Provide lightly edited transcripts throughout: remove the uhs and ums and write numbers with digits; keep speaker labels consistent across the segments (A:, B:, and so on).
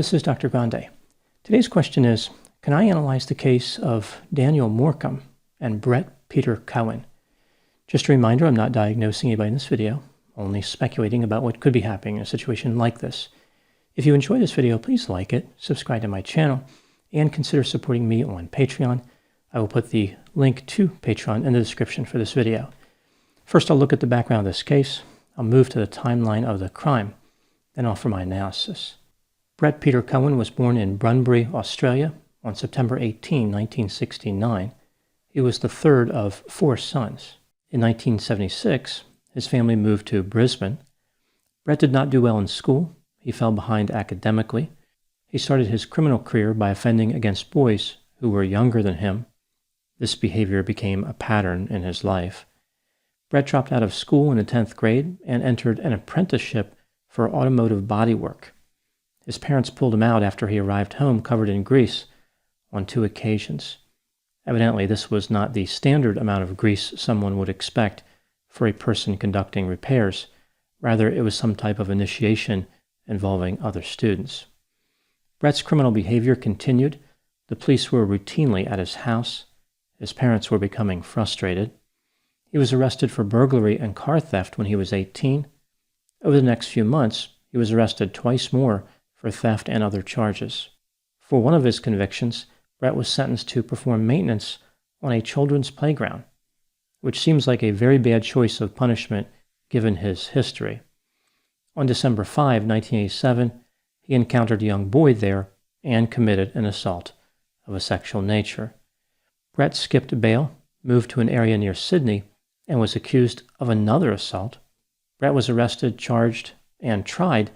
A: this is Dr. Grande. Today's question is, can I analyze the case of Daniel Morcombe and Brett Peter Cowan? Just a reminder, I'm not diagnosing anybody in this video, only speculating about what could be happening in a situation like this. If you enjoyed this video, please like it, subscribe to my channel, and consider supporting me on Patreon. I will put the link to Patreon in the description for this video. First, I'll look at the background of this case. I'll move to the timeline of the crime, then offer my analysis. Brett Peter Cowan was born in Bunbury, Australia on September 18, 1969. He was the third of 4 sons. In 1976, his family moved to Brisbane. Brett did not do well in school. He fell behind academically. He started his criminal career by offending against boys who were younger than him. This behavior became a pattern in his life. Brett dropped out of school in the 10th grade and entered an apprenticeship for automotive bodywork. His parents pulled him out after he arrived home covered in grease on 2 occasions. Evidently, this was not the standard amount of grease someone would expect for a person conducting repairs. Rather, it was some type of initiation involving other students. Brett's criminal behavior continued. The police were routinely at his house. His parents were becoming frustrated. He was arrested for burglary and car theft when he was 18. Over the next few months, he was arrested twice more for theft and other charges. For one of his convictions, Brett was sentenced to perform maintenance on a children's playground, which seems like a very bad choice of punishment given his history. On December 5, 1987, he encountered a young boy there and committed an assault of a sexual nature. Brett skipped bail, moved to an area near Sydney, and was accused of another assault. Brett was arrested, charged, and tried,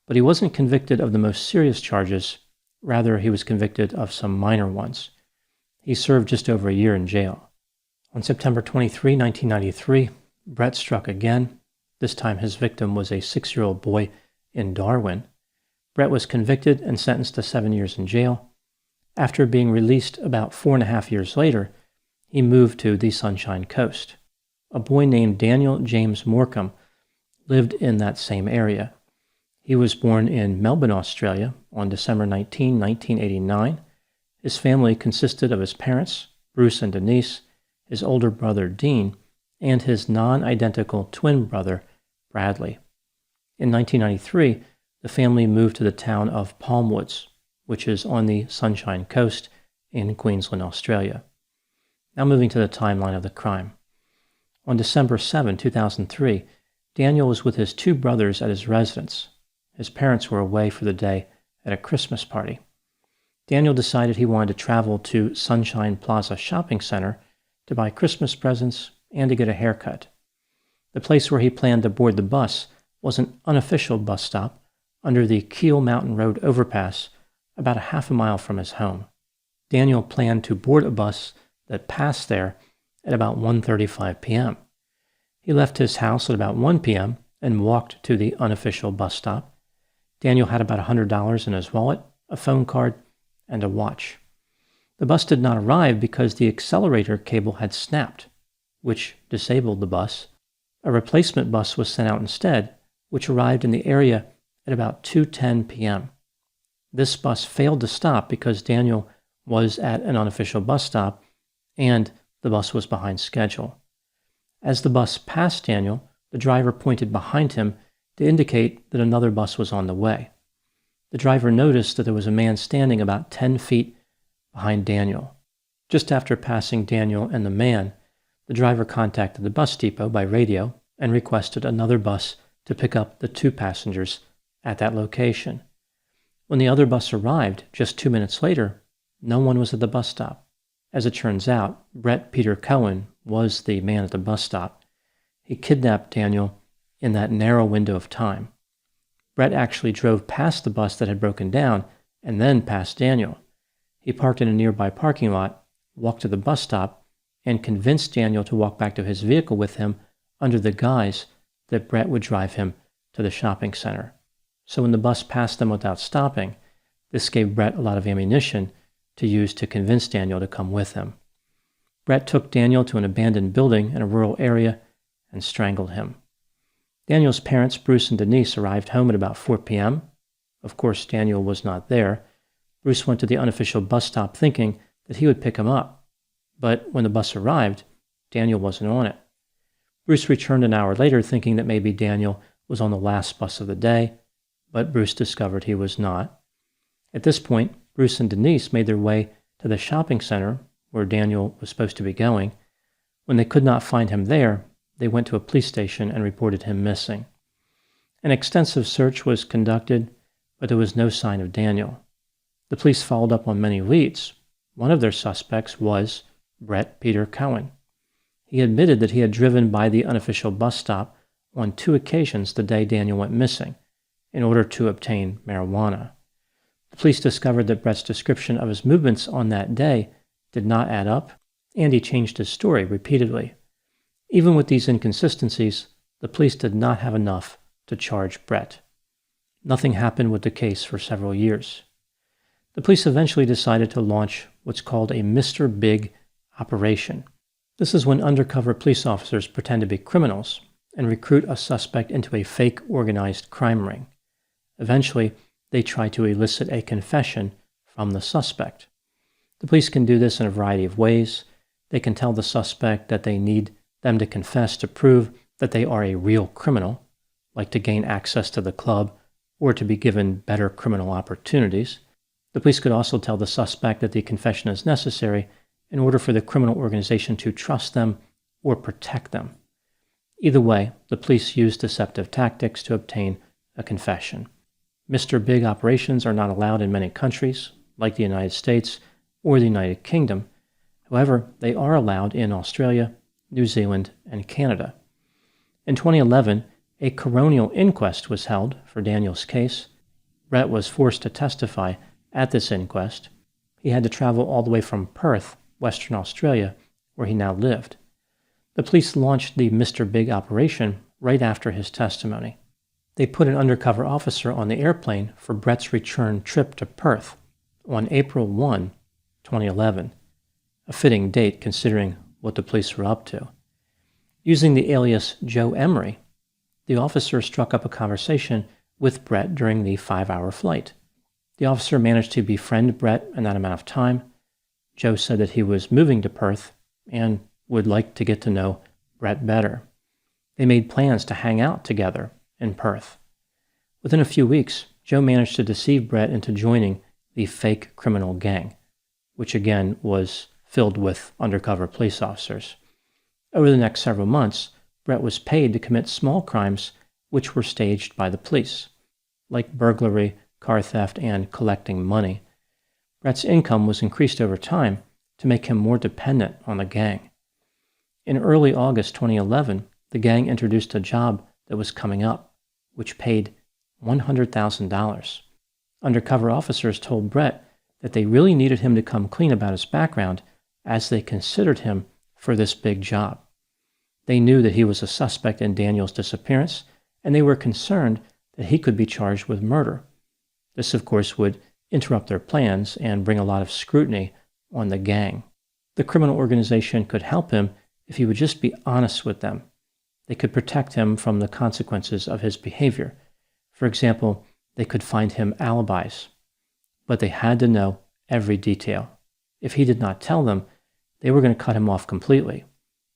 A: but he wasn't convicted of the most serious charges. Rather, he was convicted of some minor ones. He served just over a year in jail. On September 23, 1993, Brett struck again. This time his victim was a 6-year-old boy in Darwin. Brett was convicted and sentenced to 7 years in jail. After being released about 4.5 years later, he moved to the Sunshine Coast. A boy named Daniel James Morcombe lived in that same area. He was born in Melbourne, Australia on December 19, 1989. His family consisted of his parents, Bruce and Denise, his older brother, Dean, and his non-identical twin brother, Bradley. In 1993, the family moved to the town of Palmwoods, which is on the Sunshine Coast in Queensland, Australia. Now moving to the timeline of the crime. On December 7, 2003, Daniel was with his 2 brothers at his residence. His parents were away for the day at a Christmas party. Daniel decided he wanted to travel to Sunshine Plaza Shopping Center to buy Christmas presents and to get a haircut. The place where he planned to board the bus was an unofficial bus stop under the Keel Mountain Road overpass about a half a mile from his home. Daniel planned to board a bus that passed there at about 1:35 p.m. He left his house at about 1 p.m. and walked to the unofficial bus stop. Daniel had about $100 in his wallet, a phone card, and a watch. The bus did not arrive because the accelerator cable had snapped, which disabled the bus. A replacement bus was sent out instead, which arrived in the area at about 2:10 p.m. This bus failed to stop because Daniel was at an unofficial bus stop and the bus was behind schedule. As the bus passed Daniel, the driver pointed behind him to indicate that another bus was on the way. The driver noticed that there was a man standing about 10 feet behind Daniel. Just after passing Daniel and the man, the driver contacted the bus depot by radio and requested another bus to pick up the 2 passengers at that location. When the other bus arrived just 2 minutes later, no one was at the bus stop. As it turns out, Brett Peter Cowan was the man at the bus stop. He kidnapped Daniel in that narrow window of time. Brett actually drove past the bus that had broken down and then past Daniel. He parked in a nearby parking lot, walked to the bus stop, and convinced Daniel to walk back to his vehicle with him under the guise that Brett would drive him to the shopping center. So when the bus passed them without stopping, this gave Brett a lot of ammunition to use to convince Daniel to come with him. Brett took Daniel to an abandoned building in a rural area and strangled him. Daniel's parents, Bruce and Denise, arrived home at about 4 p.m. Of course, Daniel was not there. Bruce went to the unofficial bus stop thinking that he would pick him up. But when the bus arrived, Daniel wasn't on it. Bruce returned an hour later thinking that maybe Daniel was on the last bus of the day, but Bruce discovered he was not. At this point, Bruce and Denise made their way to the shopping center where Daniel was supposed to be going. When they could not find him there, they went to a police station and reported him missing. An extensive search was conducted, but there was no sign of Daniel. The police followed up on many leads. One of their suspects was Brett Peter Cowan. He admitted that he had driven by the unofficial bus stop on 2 occasions the day Daniel went missing in order to obtain marijuana. The police discovered that Brett's description of his movements on that day did not add up, and he changed his story repeatedly. Even with these inconsistencies, the police did not have enough to charge Brett. Nothing happened with the case for several years. The police eventually decided to launch what's called a Mr. Big operation. This is when undercover police officers pretend to be criminals and recruit a suspect into a fake organized crime ring. Eventually, they try to elicit a confession from the suspect. The police can do this in a variety of ways. They can tell the suspect that they need them to confess to prove that they are a real criminal, like to gain access to the club or to be given better criminal opportunities. The police could also tell the suspect that the confession is necessary in order for the criminal organization to trust them or protect them. Either way, the police use deceptive tactics to obtain a confession. Mr. Big operations are not allowed in many countries, like the United States or the United Kingdom. However, they are allowed in Australia, New Zealand, and Canada. In 2011, a coronial inquest was held for Daniel's case. Brett was forced to testify at this inquest. He had to travel all the way from Perth, Western Australia, where he now lived. The police launched the Mr. Big operation right after his testimony. They put an undercover officer on the airplane for Brett's return trip to Perth on April 1, 2011, a fitting date considering what the police were up to. Using the alias Joe Emery, the officer struck up a conversation with Brett during the 5-hour flight. The officer managed to befriend Brett in that amount of time. Joe said that he was moving to Perth and would like to get to know Brett better. They made plans to hang out together in Perth. Within a few weeks, Joe managed to deceive Brett into joining the fake criminal gang, which again was filled with undercover police officers. Over the next several months, Brett was paid to commit small crimes which were staged by the police, like burglary, car theft, and collecting money. Brett's income was increased over time to make him more dependent on the gang. In early August 2011, the gang introduced a job that was coming up, which paid $100,000. Undercover officers told Brett that they really needed him to come clean about his background as they considered him for this big job. They knew that he was a suspect in Daniel's disappearance, and they were concerned that he could be charged with murder. This, of course, would interrupt their plans and bring a lot of scrutiny on the gang. The criminal organization could help him if he would just be honest with them. They could protect him from the consequences of his behavior. For example, they could find him alibis. But they had to know every detail. If he did not tell them, they were going to cut him off completely.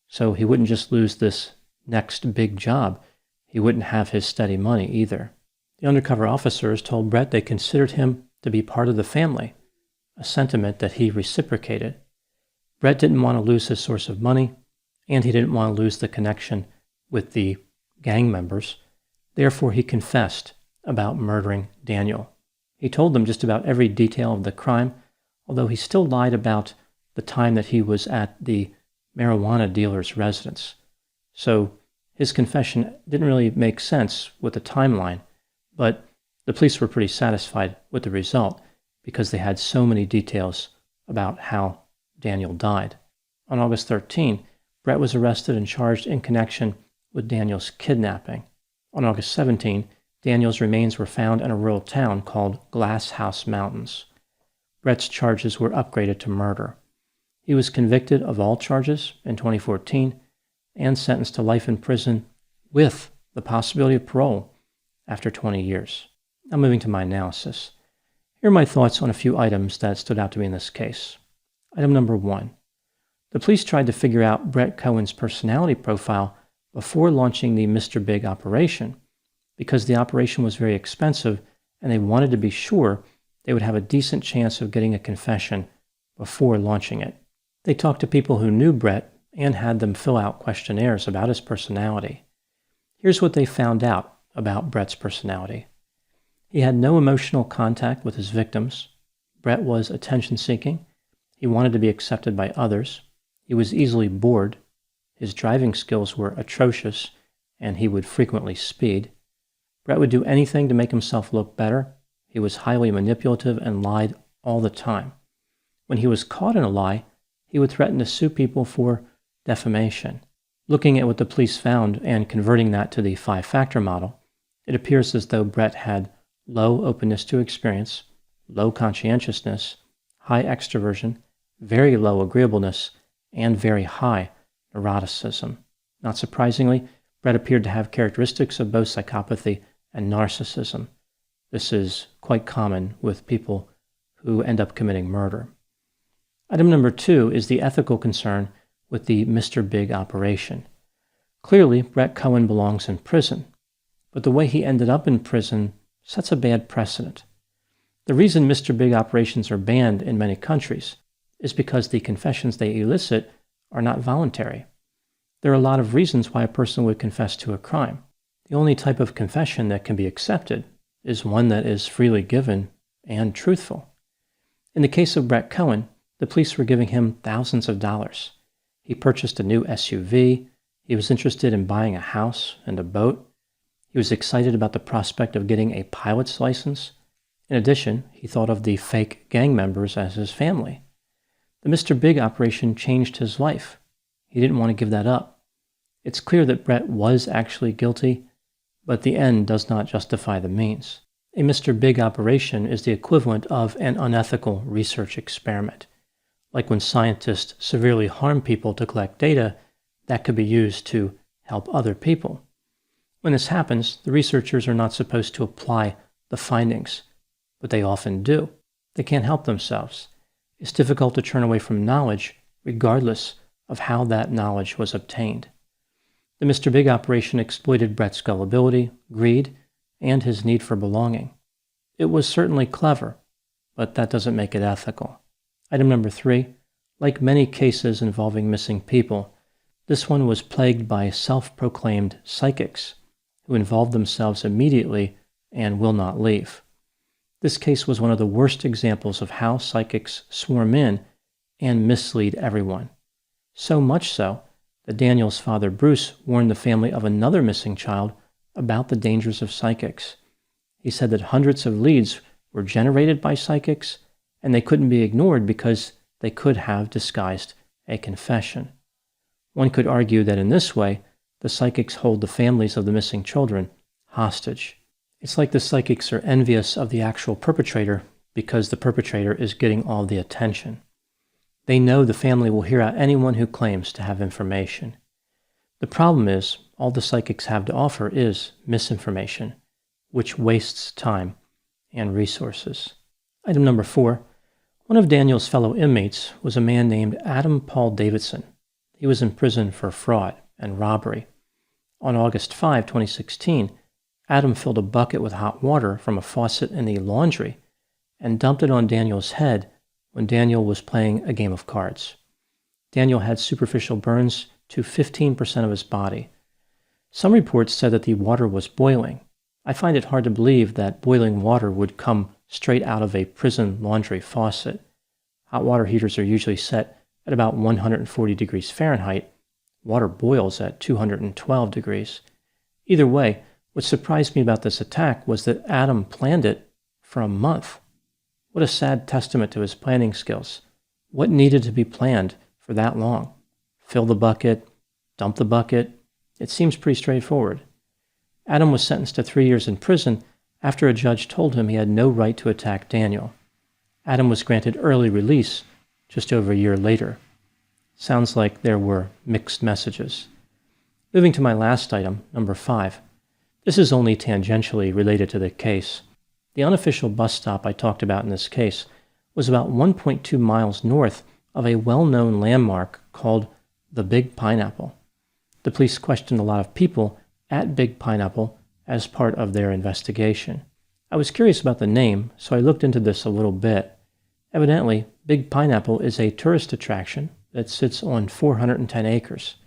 A: So he wouldn't just lose this next big job, he wouldn't have his steady money either. The undercover officers told Brett they considered him to be part of the family, a sentiment that he reciprocated. Brett didn't want to lose his source of money, and he didn't want to lose the connection with the gang members. Therefore, he confessed about murdering Daniel. He told them just about every detail of the crime, although he still lied about the time that he was at the marijuana dealer's residence. So his confession didn't really make sense with the timeline, but the police were pretty satisfied with the result because they had so many details about how Daniel died. On August 13, Brett was arrested and charged in connection with Daniel's kidnapping. On August 17, Daniel's remains were found in a rural town called Glass House Mountains. Brett's charges were upgraded to murder. He was convicted of all charges in 2014 and sentenced to life in prison with the possibility of parole after 20 years. Now moving to my analysis. Here are my thoughts on a few items that stood out to me in this case. Item number 1. The police tried to figure out Brett Cowan's personality profile before launching the Mr. Big operation, because the operation was very expensive and they wanted to be sure they would have a decent chance of getting a confession before launching it. They talked to people who knew Brett and had them fill out questionnaires about his personality. Here's what they found out about Brett's personality. He had no emotional contact with his victims. Brett was attention-seeking. He wanted to be accepted by others. He was easily bored. His driving skills were atrocious, and he would frequently speed. Brett would do anything to make himself look better. He was highly manipulative and lied all the time. When he was caught in a lie, he would threaten to sue people for defamation. Looking at what the police found and converting that to the 5-factor model, it appears as though Brett had low openness to experience, low conscientiousness, high extroversion, very low agreeableness, and very high neuroticism. Not surprisingly, Brett appeared to have characteristics of both psychopathy and narcissism. This is quite common with people who end up committing murder. Item number 2 is the ethical concern with the Mr. Big operation. Clearly, Brett Cowan belongs in prison, but the way he ended up in prison sets a bad precedent. The reason Mr. Big operations are banned in many countries is because the confessions they elicit are not voluntary. There are a lot of reasons why a person would confess to a crime. The only type of confession that can be accepted is one that is freely given and truthful. In the case of Brett Cowan, the police were giving him thousands of dollars. He purchased a new SUV. He was interested in buying a house and a boat. He was excited about the prospect of getting a pilot's license. In addition, he thought of the fake gang members as his family. The Mr. Big operation changed his life. He didn't want to give that up. It's clear that Brett was actually guilty, but the end does not justify the means. A Mr. Big operation is the equivalent of an unethical research experiment. Like when scientists severely harm people to collect data that could be used to help other people. When this happens, the researchers are not supposed to apply the findings, but they often do. They can't help themselves. It's difficult to turn away from knowledge, regardless of how that knowledge was obtained. The Mr. Big operation exploited Brett's gullibility, greed, and his need for belonging. It was certainly clever, but that doesn't make it ethical. Item number 3, like many cases involving missing people, this one was plagued by self-proclaimed psychics who involved themselves immediately and will not leave. This case was one of the worst examples of how psychics swarm in and mislead everyone. So much so that Daniel's father, Bruce, warned the family of another missing child about the dangers of psychics. He said that hundreds of leads were generated by psychics, and they couldn't be ignored because they could have disguised a confession. One could argue that in this way, the psychics hold the families of the missing children hostage. It's like the psychics are envious of the actual perpetrator because the perpetrator is getting all the attention. They know the family will hear out anyone who claims to have information. The problem is, all the psychics have to offer is misinformation, which wastes time and resources. Item number 4. One of Daniel's fellow inmates was a man named Adam Paul Davidson. He was in prison for fraud and robbery. On August 5, 2016, Adam filled a bucket with hot water from a faucet in the laundry and dumped it on Daniel's head when Daniel was playing a game of cards. Daniel had superficial burns to 15% of his body. Some reports said that the water was boiling. I find it hard to believe that boiling water would come straight out of a prison laundry faucet. Hot water heaters are usually set at about 140 degrees Fahrenheit. Water boils at 212 degrees. Either way, what surprised me about this attack was that Adam planned it for a month. What a sad testament to his planning skills. What needed to be planned for that long? Fill the bucket, dump the bucket. It seems pretty straightforward. Adam was sentenced to 3 years in prison after a judge told him he had no right to attack Daniel. Adam was granted early release just over a year later. Sounds like there were mixed messages. Moving to my last item, number 5. This is only tangentially related to the case. The unofficial bus stop I talked about in this case was about 1.2 miles north of a well-known landmark called the Big Pineapple. The police questioned a lot of people at Big Pineapple as part of their investigation. I was curious about the name, so I looked into this a little bit. Evidently, Big Pineapple is a tourist attraction that sits on 410 acres.